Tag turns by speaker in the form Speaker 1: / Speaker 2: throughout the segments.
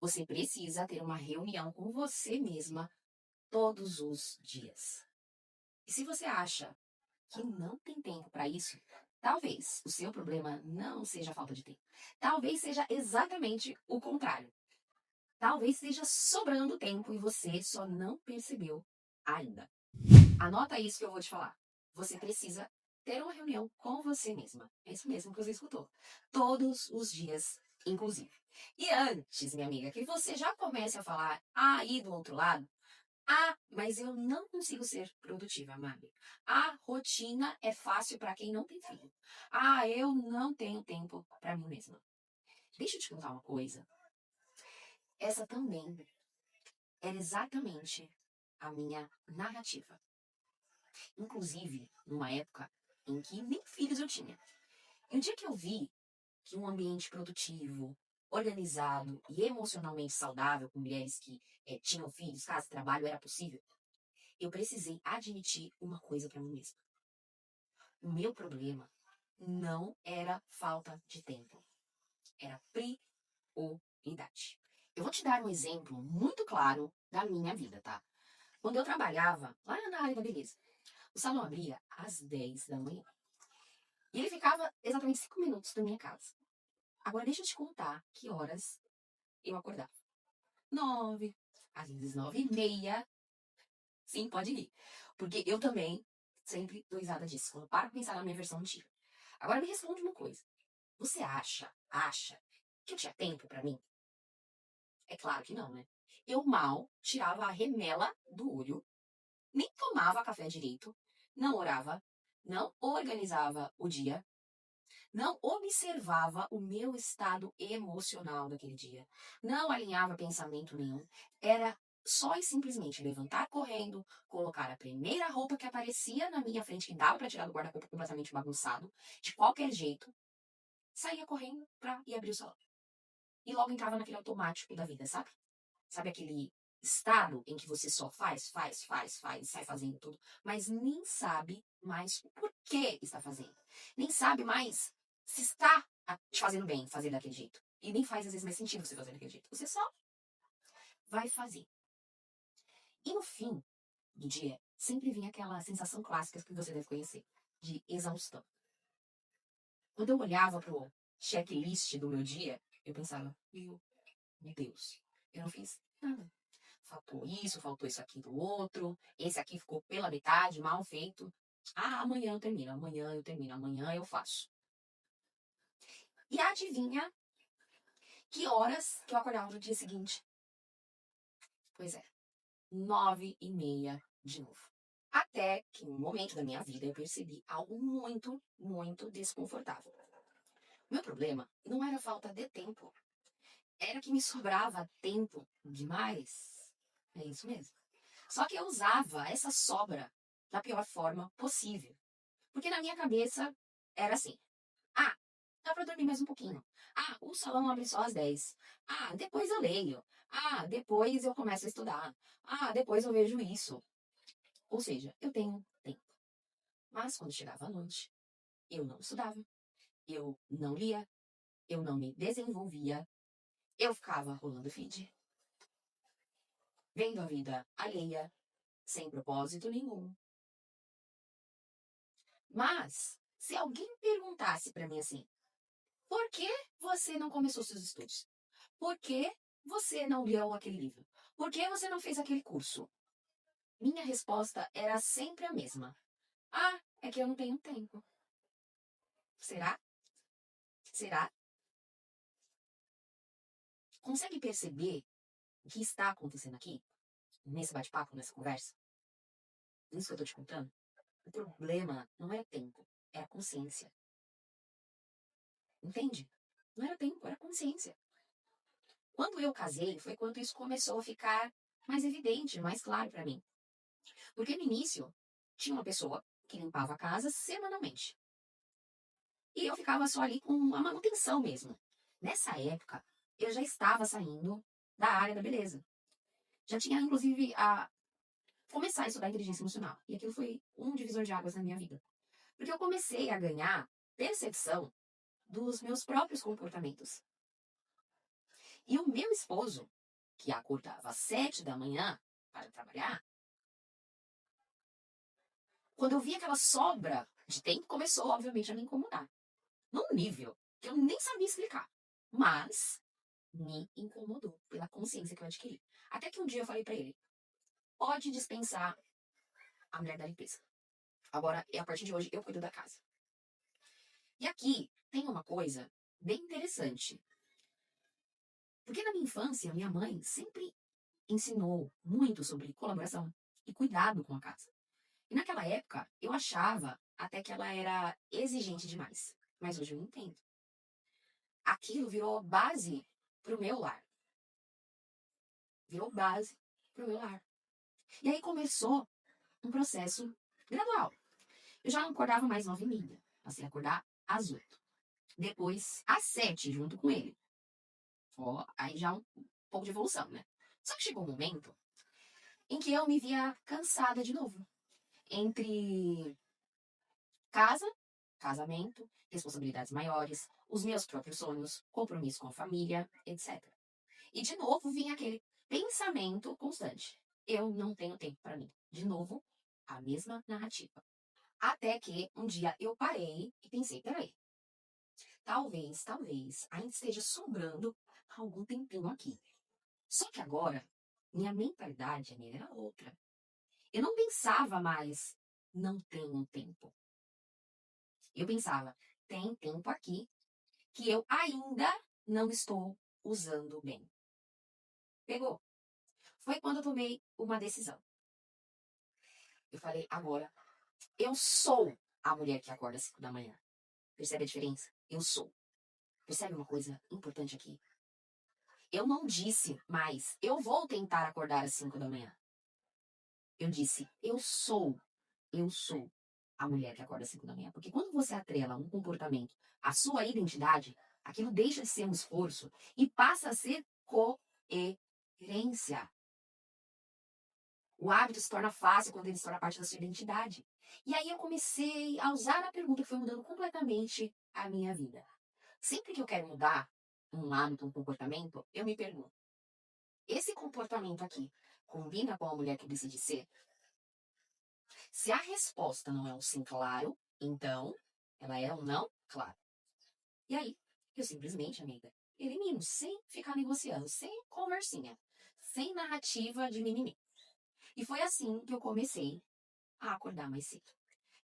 Speaker 1: Você precisa ter uma reunião com você mesma todos os dias. E se você acha que não tem tempo para isso, talvez o seu problema não seja a falta de tempo. Talvez seja exatamente o contrário. Talvez esteja sobrando tempo e você só não percebeu ainda. Anota isso que eu vou te falar. Você precisa ter uma reunião com você mesma. É isso mesmo que você escutou. Todos os dias, inclusive. E antes, minha amiga, que você já comece a falar aí do outro lado, mas eu não consigo ser produtiva, Mari. A rotina é fácil para quem não tem filho. Eu não tenho tempo para mim mesma. Deixa eu te contar uma coisa. Essa também era exatamente a minha narrativa. Inclusive, numa época em que nem filhos eu tinha. E o dia que eu vi que um ambiente produtivo, organizado e emocionalmente saudável com mulheres que tinham filhos, casa, trabalho era possível, eu precisei admitir uma coisa para mim mesma. O meu problema não era falta de tempo, era prioridade. Eu vou te dar um exemplo muito claro da minha vida, tá? Quando eu trabalhava lá na área da beleza, o salão abria às 10 da manhã. E ele ficava exatamente 5 minutos da minha casa. Agora deixa eu te contar que horas eu acordava. 9, às vezes 9h30. Sim, pode rir. Porque eu também sempre dou risada disso. Quando eu paro pra pensar na minha versão antiga. Agora me responde uma coisa. Você acha que eu tinha tempo pra mim? É claro que não, né? Eu mal tirava a remela do olho, nem tomava café direito, não orava, não organizava o dia, não observava o meu estado emocional daquele dia, não alinhava pensamento nenhum, era só e simplesmente levantar correndo, colocar a primeira roupa que aparecia na minha frente, que dava para tirar do guarda-roupa completamente bagunçado, de qualquer jeito, saía correndo pra ir abrir o salão. E logo entrava naquele automático da vida, sabe? Sabe aquele estado em que você só faz, sai fazendo tudo, mas nem sabe mais o porquê está fazendo. Nem sabe mais se está te fazendo bem fazer daquele jeito. E nem faz às vezes mais sentido você fazer daquele jeito. Você só vai fazer. E no fim do dia, sempre vinha aquela sensação clássica que você deve conhecer, de exaustão. Quando eu olhava pro checklist do meu dia, eu pensava, meu Deus, eu não fiz nada. Faltou isso aqui do outro, esse aqui ficou pela metade, mal feito. Amanhã eu termino, amanhã eu termino, amanhã eu faço. E adivinha que horas que eu acordava no dia seguinte? Pois é, 9h30 de novo. Até que em um momento da minha vida eu percebi algo muito, muito desconfortável. O meu problema não era a falta de tempo, era que me sobrava tempo demais. É isso mesmo. Só que eu usava essa sobra da pior forma possível. Porque na minha cabeça era assim: dá pra dormir mais um pouquinho. O salão abre só às 10. Depois eu leio. Depois eu começo a estudar. Depois eu vejo isso. Ou seja, eu tenho tempo. Mas quando chegava a noite, eu não estudava, eu não lia, eu não me desenvolvia, eu ficava rolando feed, vendo a vida alheia, sem propósito nenhum. Mas, se alguém perguntasse pra mim assim: por que você não começou seus estudos? Por que você não leu aquele livro? Por que você não fez aquele curso? Minha resposta era sempre a mesma. É que eu não tenho tempo. Será? Será? Consegue perceber o que está acontecendo aqui? Nesse bate-papo, nessa conversa? Nisso que eu tô te contando? O problema não é tempo, é a consciência. Entende? Não era tempo, era consciência. Quando eu casei, foi quando isso começou a ficar mais evidente, mais claro para mim. Porque no início, tinha uma pessoa que limpava a casa semanalmente. E eu ficava só ali com a manutenção mesmo. Nessa época, eu já estava saindo da área da beleza. Já tinha, inclusive, a começar a estudar inteligência emocional. E aquilo foi um divisor de águas na minha vida. Porque eu comecei a ganhar percepção dos meus próprios comportamentos. E o meu esposo, que acordava às 7 da manhã para trabalhar, quando eu vi aquela sobra de tempo, começou, obviamente, a me incomodar. Num nível que eu nem sabia explicar. Mas me incomodou pela consciência que eu adquiri. Até que um dia eu falei pra ele: pode dispensar a mulher da limpeza. Agora, a partir de hoje, eu cuido da casa. E aqui tem uma coisa bem interessante. Porque na minha infância, minha mãe sempre ensinou muito sobre colaboração e cuidado com a casa. E naquela época, eu achava até que ela era exigente demais. Mas hoje eu entendo. Aquilo virou base pro meu lar. Virou base pro meu lar. E aí começou um processo gradual. Eu já não acordava mais 9h30. Passei a acordar às 8. Depois, às 7, junto com ele. Ó, aí já um pouco de evolução, né? Só que chegou um momento em que eu me via cansada de novo. Entre casa, casamento, responsabilidades maiores, os meus próprios sonhos, compromisso com a família, etc. E de novo vinha aquele pensamento constante. Eu não tenho tempo para mim. De novo, a mesma narrativa. Até que um dia eu parei e pensei, peraí, talvez ainda esteja sobrando algum tempinho aqui. Só que agora, minha mentalidade era outra. Eu não pensava mais, não tenho tempo. Eu pensava, tem tempo aqui que eu ainda não estou usando bem. Pegou? Foi quando eu tomei uma decisão. Eu falei, agora, eu sou a mulher que acorda às 5 da manhã. Percebe a diferença? Eu sou. Percebe uma coisa importante aqui? Eu não disse mais, eu vou tentar acordar às 5 da manhã. Eu disse, eu sou a mulher que acorda às 5 da manhã. Porque quando você atrela um comportamento à sua identidade, aquilo deixa de ser um esforço e passa a ser coerência. O hábito se torna fácil quando ele se torna parte da sua identidade. E aí eu comecei a usar a pergunta que foi mudando completamente a minha vida. Sempre que eu quero mudar um hábito, um comportamento, eu me pergunto, esse comportamento aqui combina com a mulher que eu decidi ser? Se a resposta não é um sim claro, então ela é um não claro. E aí, eu simplesmente, amiga, elimino, sem ficar negociando, sem conversinha, sem narrativa de mimimi. E foi assim que eu comecei a acordar mais cedo.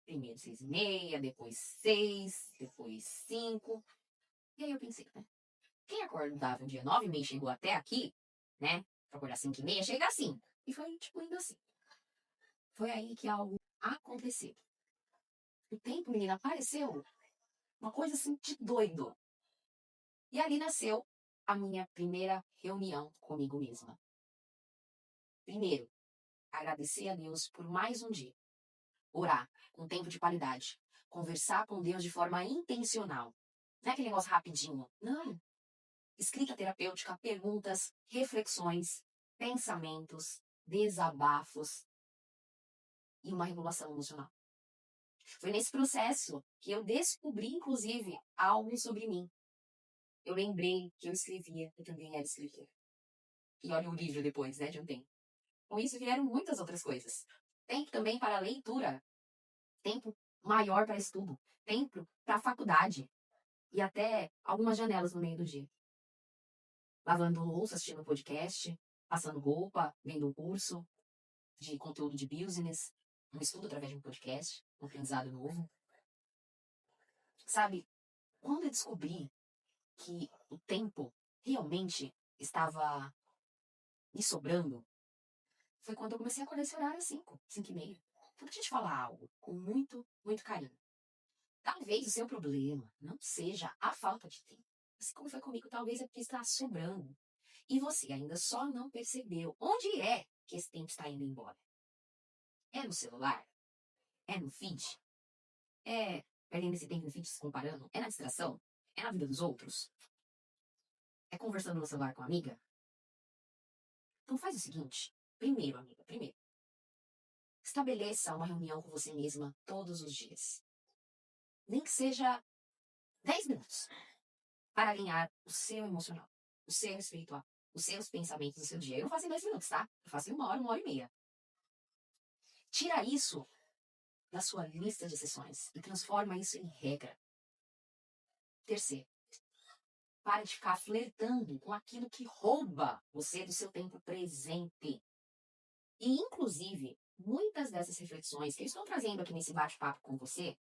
Speaker 1: Primeiro 6h30, depois 6, depois 5. E aí eu pensei, né? Quem acordava um dia 9h30 e chegou até aqui, né? Pra acordar 5h30, chega assim. E foi, tipo, indo assim. Foi aí que algo aconteceu. O tempo, menina, apareceu uma coisa assim de doido. E ali nasceu a minha primeira reunião comigo mesma. Primeiro, agradecer a Deus por mais um dia. Orar com tempo de qualidade. Conversar com Deus de forma intencional. Não é aquele negócio rapidinho. Não. Escrita terapêutica, perguntas, reflexões, pensamentos, desabafos e uma regulação emocional. Foi nesse processo que eu descobri, inclusive, algo sobre mim. Eu lembrei que eu escrevia, eu também era escritora. E olha o livro depois, né, de um tempo. Com isso vieram muitas outras coisas. Tempo também para leitura, tempo maior para estudo, tempo para faculdade e até algumas janelas no meio do dia. Lavando louça, assistindo um podcast, passando roupa, vendo um curso de conteúdo de business, um estudo através de um podcast, um aprendizado novo. Sabe, quando eu descobri que o tempo realmente estava me sobrando, foi quando eu comecei a acordar esse horário às 5, 5h30. Então, deixa eu te falar algo com muito, muito carinho. Talvez o seu problema não seja a falta de tempo. Assim como foi comigo, talvez é porque está sobrando. E você ainda só não percebeu onde é que esse tempo está indo embora. É no celular? É no feed? É perdendo esse tempo no feed se comparando? É na distração? É na vida dos outros? É conversando no celular com a amiga? Então faz o seguinte. Primeiro, amiga, primeiro. Estabeleça uma reunião com você mesma todos os dias. Nem que seja 10 minutos para alinhar o seu emocional. o seu espiritual, os seus pensamentos do seu dia. Eu não faço em 10 minutos, tá? Eu faço em 1 hora e meia. Tira isso da sua lista de sessões e transforma isso em regra. Terceiro, para de ficar flertando com aquilo que rouba você do seu tempo presente. E, inclusive, muitas dessas reflexões que eu estou trazendo aqui nesse bate-papo com você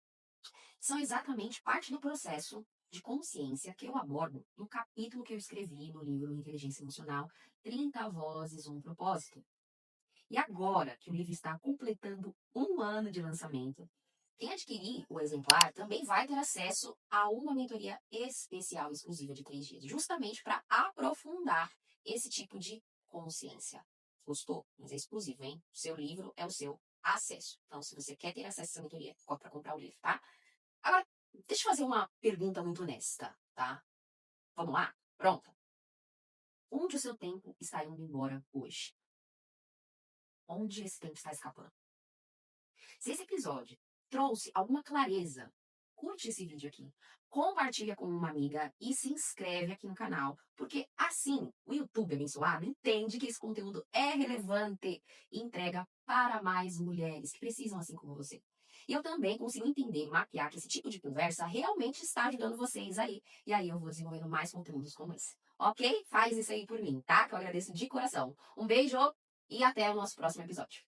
Speaker 1: são exatamente parte do processo de consciência que eu abordo no capítulo que eu escrevi no livro Inteligência Emocional, 30 Vozes, um Propósito. E agora que o livro está completando 1 ano de lançamento, quem adquirir o exemplar também vai ter acesso a uma mentoria especial, exclusiva de 3 dias, justamente para aprofundar esse tipo de consciência. Gostou? Mas é exclusivo, hein? O seu livro é o seu acesso. Então, se você quer ter acesso a essa mentoria, corre para comprar o livro, tá? Agora, deixa eu fazer uma pergunta muito honesta, tá? Vamos lá? Pronta? Onde o seu tempo está indo embora hoje? Onde esse tempo está escapando? Se esse episódio trouxe alguma clareza, curte esse vídeo aqui, compartilha com uma amiga e se inscreve aqui no canal, porque assim o YouTube abençoado entende que esse conteúdo é relevante e entrega para mais mulheres que precisam assim como você. E eu também consigo entender, mapear que esse tipo de conversa realmente está ajudando vocês aí. E aí eu vou desenvolvendo mais conteúdos como esse. Ok? Faz isso aí por mim, tá? Que eu agradeço de coração. Um beijo e até o nosso próximo episódio.